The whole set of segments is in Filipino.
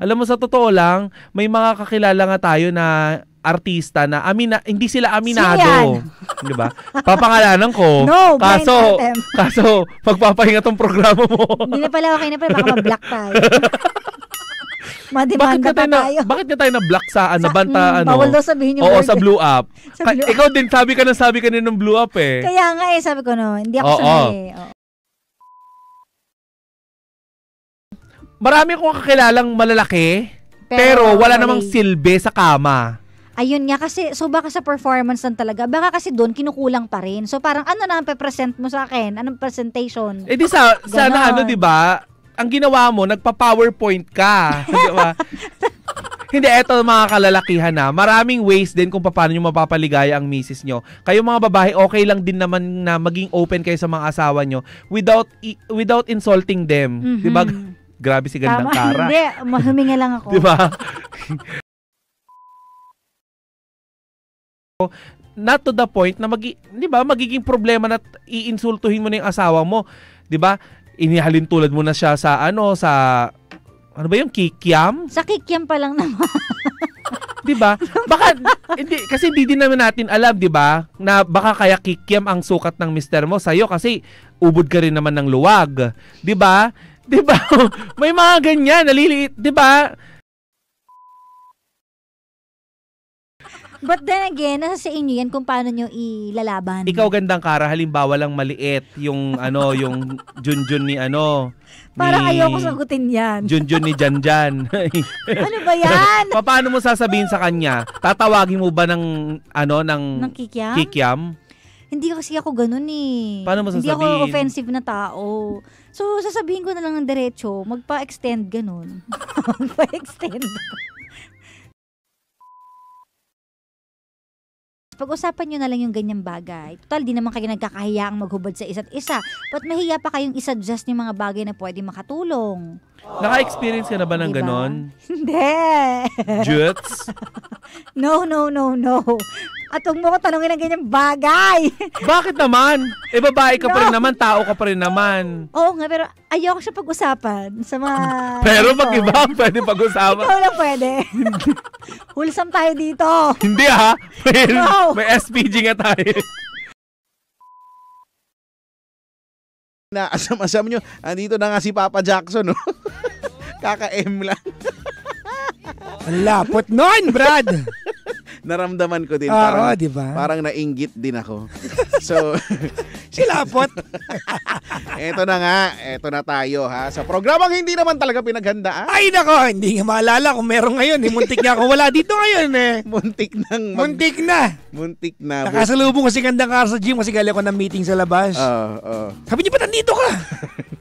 Alam mo, sa totoo lang, may mga kakilala nga tayo na artista na hindi sila aminado. Di ba? Papangalanan ko. No, kaso, pagpapahinga tong programa mo. Hindi na pala okay na pala, baka ma-block tayo. Madimanda pa tayo. Bakit ka tayo na-block sa Banta? Bawal daw sabihin yung word. Oo, sa Blue Up. Ikaw din, sabi ka ng Blue Up eh. Kaya nga sabi ko hindi ako sanay. Marami akong kakilalang malalaki, pero wala namang silbi sa kama. Ayun nga, kasi baka sa performance lang talaga, baka kasi doon kinukulang pa rin. So parang ano na ang pe-present mo sa akin? Anong presentation? Di sana di ba? Ang ginawa mo, nagpa-PowerPoint ka. Di ba? Hindi, eto mga kalalakihan na. Maraming ways din kung paano nyo mapapaligaya ang misis nyo. Kayo mga babae, okay lang din naman na maging open kayo sa mga asawa nyo without insulting them. Mm-hmm. Di ba? Grabe si Gandang Kara. Hindi, huminga lang ako. Di ba? Not to the point na di ba, magiging problema na iinsultuhin mo na yung asawa mo. Di ba? Inihalin tulad mo na siya sa ano ba yung kikiam? Sa kikiam pa lang naman. Di ba? Baka kasi hindi din naman natin alam, di ba? Na baka kaya kikiam ang sukat ng mister mo sa'yo kasi ubod ka rin naman ng luwag. Di ba? Di ba? May mga ganyan, naliliit, di ba? But then again, nasa sa inyo yan kung paano nyo ilalaban. Ikaw, Gandang Kara, halimbawa lang maliit yung yung Junjun ni parang ayoko sagutin yan. Junjun ni Janjan. Ano ba yan? Paano mo sasabihin sa kanya? Tatawagin mo ba ng kikiam? Kikiam? Hindi kasi ako ganun eh. Paano mo sasabihin? Hindi ako offensive na tao. So, sasabihin ko na lang ng diretso, magpa-extend ganun. Magpa-extend. Pag-usapan nyo na lang yung ganyang bagay. Total, di naman kayo nagkakahiyaang maghubad sa isa't isa. But mahiya pa kayong isa-adjust yung mga bagay na pwede makatulong. Naka-experience ka na ba ng ganon? Hindi. Juts? No. At huwag mo ko tanongin ng ganyang bagay. Bakit naman? Babae ka pa rin naman, tao ka pa rin naman. Oo nga, pero ayoko siya pag-usapan sa mga... Pero mag-iba, pwede pag-usapan. Ikaw lang pwede. Wholesome tayo dito. Hindi may SPG nga tayo. Na asam-asam nyo, andito na nga si Papa Jackson, no? Kaka-M lang. Ang lapot nun, Brad. Naramdaman ko din. Diba? Parang nainggit din ako. So, si lapot. Eto na nga. Eto na tayo, ha. Sa programang hindi naman talaga pinaghandaan. Ay, nako. Hindi nga maalala kung meron ngayon. Muntik nga ako wala dito ngayon eh. Muntik na. Nakasalubong ko si Gandang Kara sa gym kasi galing ako ng meeting sa labas. Sabi niya, ba't nandito ka?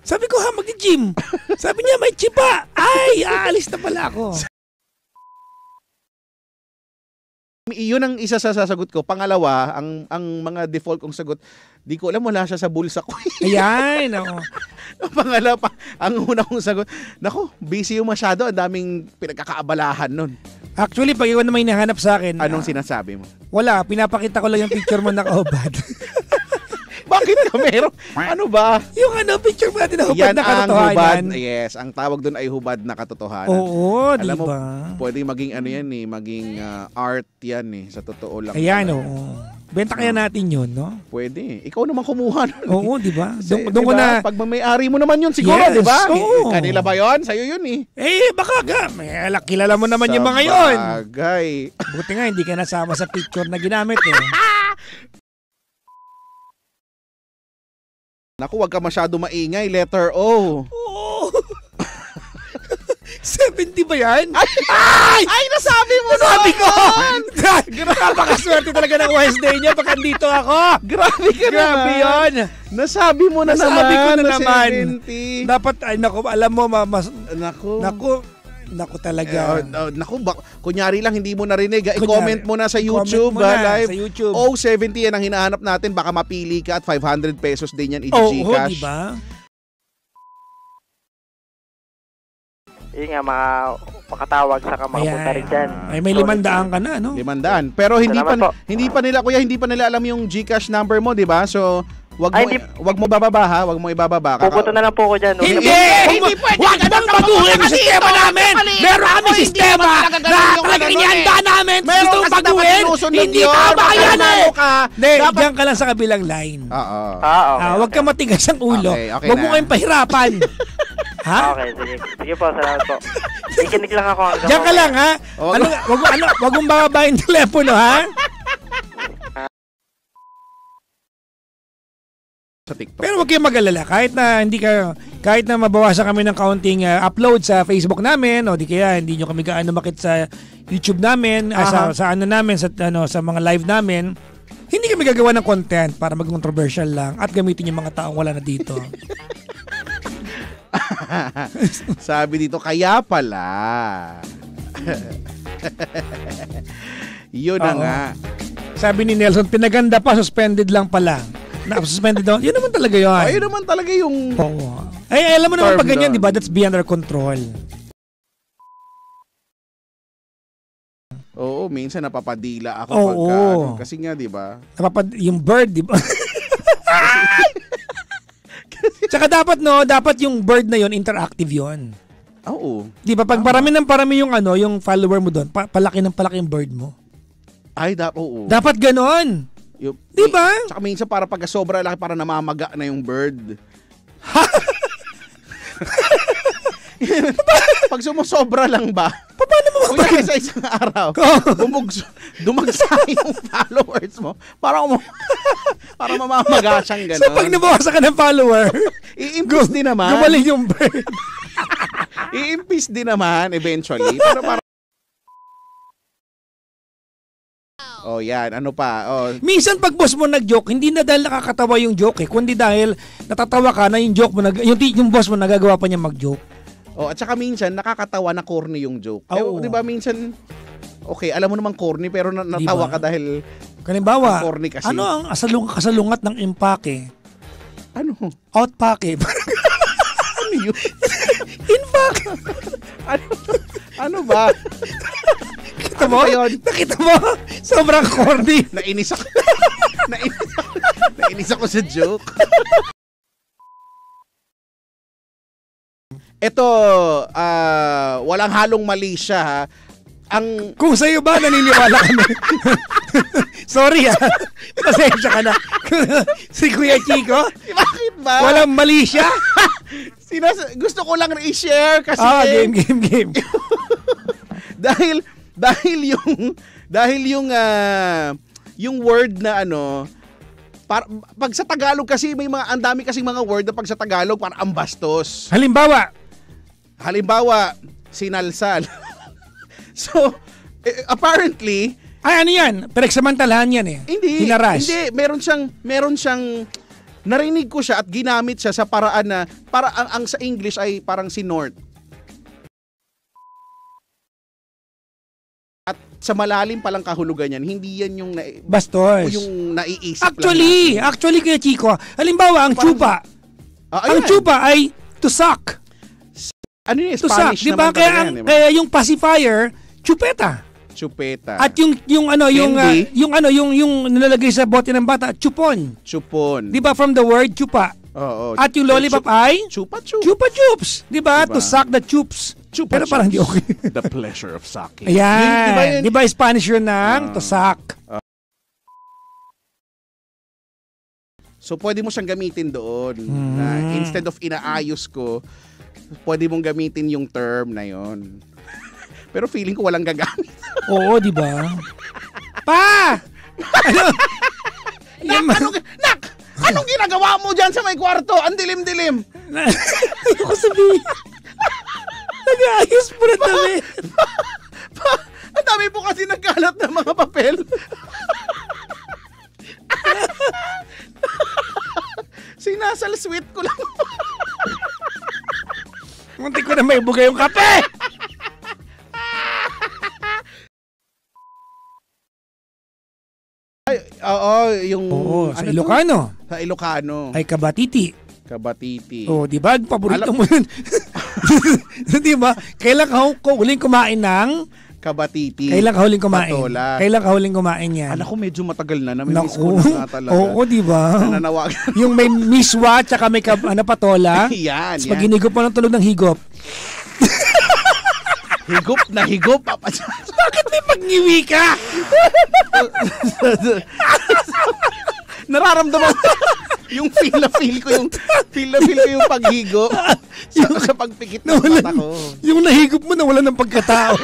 Sabi ko, mag-gym. Sabi niya, may chipa. Ay, aalis na pala ako. Iyon ang isa sa sasagot ko. Pangalawa, ang mga default kong sagot, di ko alam, wala siya sa bulsa ko. Ayan, ako. Pangalawa, ang una kong sagot, nako, busy yung masyado, ang daming pinagkakaabalahan nun. Actually, pag ikaw na may nahanap sa akin, anong sinasabi mo? Wala, pinapakita ko lang yung picture mo nakaubad. Bakit ka meron? Ano ba? Yung picture mo natin na hubad na katotohanan. Hubad, yes, ang tawag doon ay hubad na katotohanan. Oo, alam diba? Mo, pwedeng maging maging art yan sa totoo lang. Ayan, benta kaya natin yun, no? Pwede. Ikaw naman kumuha nun. Oo, di ba? Doon ko na... Pag may-ari mo naman yun siguro, di ba? Kanila ba yun? Sa'yo yun eh. Baka kilala mo naman yung mga yun. Sabagay. Buti nga, hindi ka nasama sa picture na ginamit Naku, wag ka masyado maingay. Letter O. Oo. 70 ba yan? Ay, nasabi mo na! Nasabi ko! Napakaswerte talaga ng Wednesday niya. Baka dito ako. Grabe ka naman. Grabe yun. Nasabi mo na nasabi naman. Ko na naman. 70. Dapat, alam mo, Naku talaga. Kunyari lang hindi mo narinig. I-comment mo na sa YouTube live. Sa YouTube. 70 yan ang hinahanap natin. Baka mapili ka at 500 pesos din yan i-Gcash. Diba? Yun nga, makatawag sa makapunta rin dyan. Ay, may 500 ka na, no? 500. Pero hindi pa nila, kuya, hindi pa nila alam yung Gcash number mo, di ba? So, wag mo bababa ha, wag mo ibababa. Pupunta na lang po ako dyan. Hindi pwede. Huwag mong baguhin yung sistema namin. Meron kami sistema na talagang inihanda namin. Gusto mong baguhin. Hindi tama yan eh. Hindi, diyan ka lang sa kabilang line. Oo. Okay. Huwag ka matigas ang ulo. Okay Huwag mo na. kayong pahirapan. Ha? Okay, sige. Sige po, salamat po. Ikinig lang ako. Diyan ka lang ha. Huwag mong bababa yung telepono ha. Sa TikTok. Pero huwag kayong mag-alala. Kahit na mabawasan kami ng kaunting upload sa Facebook namin o di kaya hindi nyo kami gaano makit sa YouTube namin, sa ano namin, sa mga live namin, hindi kami gagawa ng content para maging controversial lang at gamitin yung mga taong wala na dito. Sabi dito, kaya pala. Yun na nga. Sabi ni Nelson, pinaganda pa, suspended lang pala. Na-suspended daw. Yun naman talaga yun. Ayun naman talaga yung... Oo. Ay, alam mo naman pag ganyan, di ba? That's beyond our control. Oo, minsan napapadila ako kasi nga, di ba? Yung bird, di ba? Tsaka dapat yung bird na yon interactive yon. Oo. Di ba? Pag parami yung follower mo doon, palaki yung bird mo. Ay, oo. Dapat ganon. Di ba? Tsaka minsan para pag sobra laki, para namamaga na yung bird. Pag sumusobra lang ba? Paano mo kunya sa isang araw, dumagsa yung followers mo. Para mamamaga siyang gano'n. So pag nabawasan ka ng follower, i-impis din naman. Gumaling yung bird. I-impis din naman eventually. Pero para yan. Ano pa? Minsan pag boss mo nag-joke, hindi na dahil nakakatawa yung joke kundi dahil natatawa ka na yung joke mo, yung boss mo nagagawa pa niya mag-joke. At saka minsan nakakatawa na corny yung joke. Oh. 'Di ba minsan okay, alam mo namang corny pero natawa ka dahil kalimbawa, corny kasi. Ano ang kasalungat ng impake? Ano? Outpake. Ano yun? Infake. Ano ba? Nakita mo? Sobrang corny. Nainis ako sa joke. Ito, walang halong mali siya ha. Kung sa'yo ba, naniniwala kami. Sorry ha. Pasensya ka na. Si Kuya Chico. Bakit ba? Walang mali siya. Gusto ko lang i-share kasi game. dahil yung word na pag sa Tagalog kasi ang dami kasing mga word na pag sa Tagalog para ang bastos. Halimbawa, sinalsal. So, apparently, ano yan? Pinagsamantalahan yan eh. Hindi. Hinaras. Hindi, meron siyang narinig ko siya at ginamit siya sa paraan na ang sa English ay parang sinort. At sa malalim palang kahulugan yan, hindi yan yung bastos. Yung naiisip Actually Kuya Chico, halimbawa ang chupa. Ang chupa ay to suck. Ano yung to Spanish suck, diba? Kaya yung pacifier, chupeta. At yung nilalagay sa bote ng bata, chupon. Chupon. Diba from the word chupa? Oo. At yung lollipop ay chupa chups. Diba? To suck the chups. Pero parang di okay. The pleasure of sucking. Ayan. Diba Spanish yun ng to suck? So pwede mo siyang gamitin doon. Na instead of inaayos ko, pwede mong gamitin yung term na yon. Pero feeling ko walang gagamit. Oo, di ba? Pa! Anong ginagawa mo dyan sa may kwarto? Ang dilim-dilim. Ayoko sabihin. Nag-aayos mo na dami. Ang dami po kasi nagkalat ng mga papel. Sinasal sweet ko lang. Muntik ko na may buga yung kape. Sa Ilocano. Sa Ilocano. Ay kabatiti. Oh, di ba? Paborito mo yun. Di ba? Kailan ka huling kumain ng kabatiti. Kailan ka huling kumain? Patola. Kailan ka huling kumain yan? Alam ko medyo matagal na. Nami-miss Naku. ko na nga talaga. Oo, di ba? Nananawagan. Yung may miswa, tsaka may patola. Yan, Tapos pag hinigop mo ng tulog ng higop. Higop na higop. Bakit may pagngiwi ka? Nararamdaman yung feel na feel ko yung paghigo sa pagpikit ng mata ko. Yung nahigop mo na wala ng pagkatao.